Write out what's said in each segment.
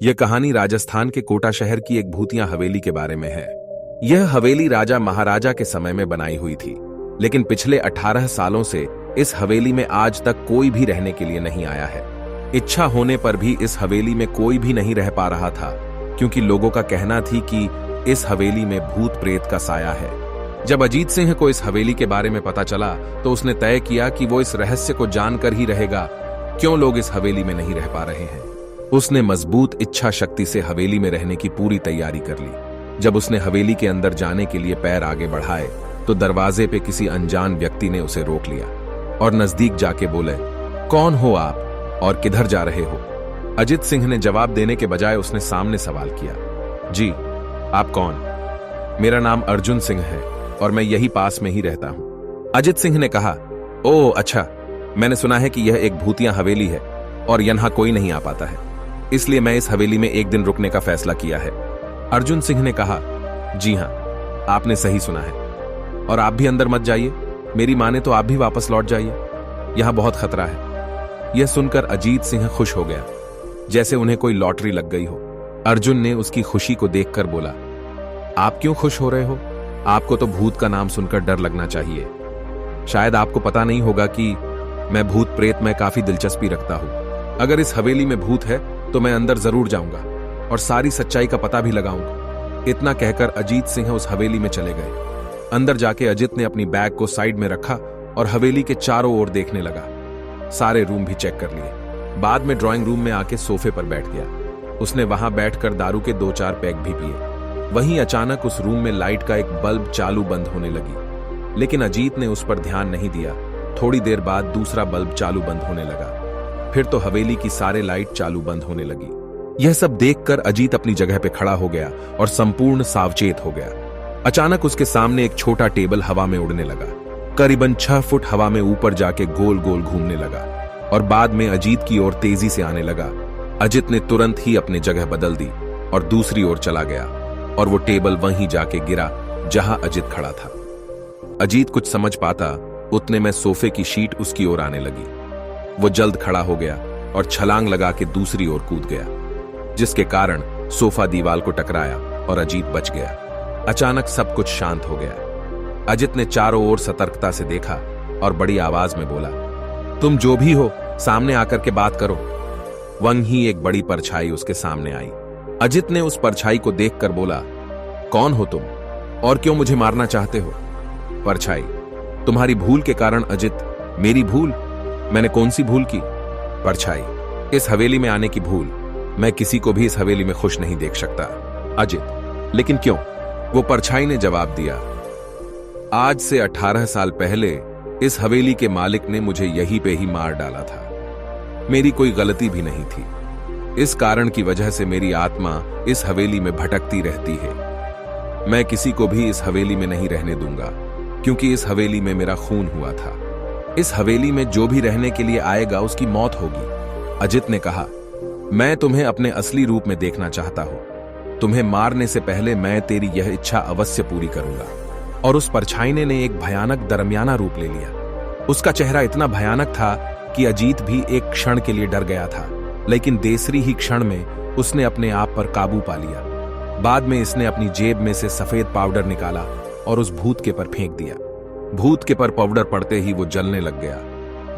यह कहानी राजस्थान के कोटा शहर की एक भूतिया हवेली के बारे में है। यह हवेली राजा महाराजा के समय में बनाई हुई थी, लेकिन पिछले 18 सालों से इस हवेली में आज तक कोई भी रहने के लिए नहीं आया है। इच्छा होने पर भी इस हवेली में कोई भी नहीं रह पा रहा था, क्योंकि लोगों का कहना थी कि इस हवेली में भूत प्रेत का साया है। जब अजीत सिंह को इस हवेली के बारे में पता चला तो उसने तय किया कि वो इस रहस्य को जानकर ही रहेगा, क्यों लोग इस हवेली में नहीं रह पा रहे हैं। उसने मजबूत इच्छा शक्ति से हवेली में रहने की पूरी तैयारी कर ली। जब उसने हवेली के अंदर जाने के लिए पैर आगे बढ़ाए तो दरवाजे पे किसी अनजान व्यक्ति ने उसे रोक लिया और नजदीक जाके बोले, कौन हो आप और किधर जा रहे हो? अजीत सिंह ने जवाब देने के बजाय उसने सामने सवाल किया, जी आप कौन? मेरा नाम अर्जुन सिंह है और मैं यही पास में ही रहता हूं। अजीत सिंह ने कहा, ओह अच्छा, मैंने सुना है कि यह एक भूतिया हवेली है और यहां कोई नहीं आ पाता है, इसलिए मैं इस हवेली में एक दिन रुकने का फैसला किया है। अर्जुन सिंह ने कहा, जी हां, आपने सही सुना है और आप भी अंदर मत जाइए, मेरी माने तो आप भी वापस लौट जाइए, यहां बहुत खतरा है। यह सुनकर अजीत सिंह खुश हो गया, जैसे उन्हें कोई लॉटरी लग गई हो। अर्जुन ने उसकी खुशी को देखकर बोला, आप क्यों खुश हो रहे हो? आपको तो भूत का नाम सुनकर डर लगना चाहिए। शायद आपको पता नहीं होगा कि मैं भूत प्रेत में काफी दिलचस्पी रखता हूं। अगर इस हवेली में भूत है तो मैं अंदर जरूर जाऊंगा और सारी सच्चाई का पता भी लगाऊंगा। इतना कहकर अजीत सिंह उस हवेली में चले गए। अंदर जाके अजीत ने अपनी बैग को साइड में रखा और हवेली के चारों ओर देखने लगा। सारे रूम भी चेक कर लिए। बाद में ड्राइंग रूम में आके सोफे पर बैठ गया। उसने वहां बैठकर दारू के 2-4 पैक भी पिए। वहीं अचानक उस रूम में लाइट का एक बल्ब चालू बंद होने लगी, लेकिन अजीत ने उस पर ध्यान नहीं दिया। थोड़ी देर बाद दूसरा बल्ब चालू बंद होने लगा, फिर तो हवेली की सारे लाइट चालू बंद होने लगी। यह सब देखकर अजीत अपनी जगह पे खड़ा हो गया और संपूर्ण सावचेत हो गया। अचानक उसके सामने एक छोटा टेबल हवा में उड़ने लगा, करीबन 6 फुट हवा में ऊपर जाके गोल गोल घूमने लगा और बाद में अजीत की ओर तेजी से आने लगा। अजीत ने तुरंत ही अपनी जगह बदल दी और दूसरी ओर चला गया और वो टेबल वहीं जाके गिरा जहां अजीत खड़ा था। अजीत कुछ समझ पाता उतने में सोफे की शीट उसकी ओर आने लगी। वो जल्द खड़ा हो गया और छलांग लगा के दूसरी ओर कूद गया, जिसके कारण सोफा दीवार को टकराया और अजीत बच गया। अचानक सब कुछ शांत हो गया। अजीत ने चारों ओर सतर्कता से देखा और बड़ी आवाज में बोला, तुम जो भी हो सामने आकर के बात करो। वहीं एक बड़ी परछाई उसके सामने आई। अजीत ने उस परछाई को देखकर बोला, कौन हो तुम और क्यों मुझे मारना चाहते हो? परछाई, तुम्हारी भूल के कारण। अजीत, मेरी भूल? मैंने कौन सी भूल की? परछाई, इस हवेली में आने की भूल। मैं किसी को भी इस हवेली में खुश नहीं देख सकता। अजीत, लेकिन क्यों? वो परछाई ने जवाब दिया, आज से 18 साल पहले इस हवेली के मालिक ने मुझे यहीं पे ही मार डाला था। मेरी कोई गलती भी नहीं थी। इस कारण की वजह से मेरी आत्मा इस हवेली में भटकती रहती है। मैं किसी को भी इस हवेली में नहीं रहने दूंगा, क्योंकि इस हवेली में मेरा खून हुआ था। इस हवेली में जो भी रहने के लिए आएगा उसकी मौत होगी। अजीत ने कहा, मैं तुम्हें अपने असली रूप में देखना चाहता हूं। तुम्हें मारने से पहले मैं तेरी यह इच्छा अवश्य पूरी करूंगा। और उस परछाईने ने एक भयानक दरमियाना रूप ले लिया। उसका चेहरा इतना भयानक था कि अजीत भी एक क्षण के लिए डर गया था, लेकिन दूसरी ही क्षण में उसने अपने आप पर काबू पा लिया। बाद में इसने अपनी जेब में से सफेद पाउडर निकाला और उस भूत के पर फेंक दिया। भूत के पर पाउडर पड़ते ही वो जलने लग गया।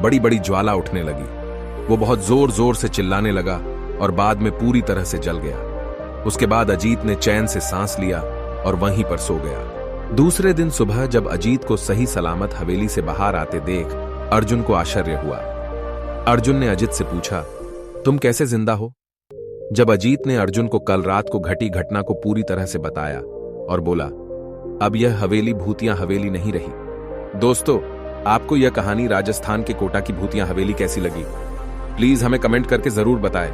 बड़ी बड़ी ज्वाला उठने लगी। वो बहुत जोर जोर से चिल्लाने लगा और बाद में पूरी तरह से जल गया। उसके बाद अजीत ने चैन से सांस लिया और वहीं पर सो गया। दूसरे दिन सुबह जब अजीत को सही सलामत हवेली से बाहर आते देख अर्जुन को आश्चर्य हुआ। अर्जुन ने अजीत से पूछा, तुम कैसे जिंदा हो? जब अजीत ने अर्जुन को कल रात को घटी घटना को पूरी तरह से बताया और बोला, अब यह हवेली भूतिया हवेली नहीं रही। दोस्तों, आपको यह कहानी राजस्थान के कोटा की भूतिया हवेली कैसी लगी? प्लीज हमें कमेंट करके जरूर बताएं।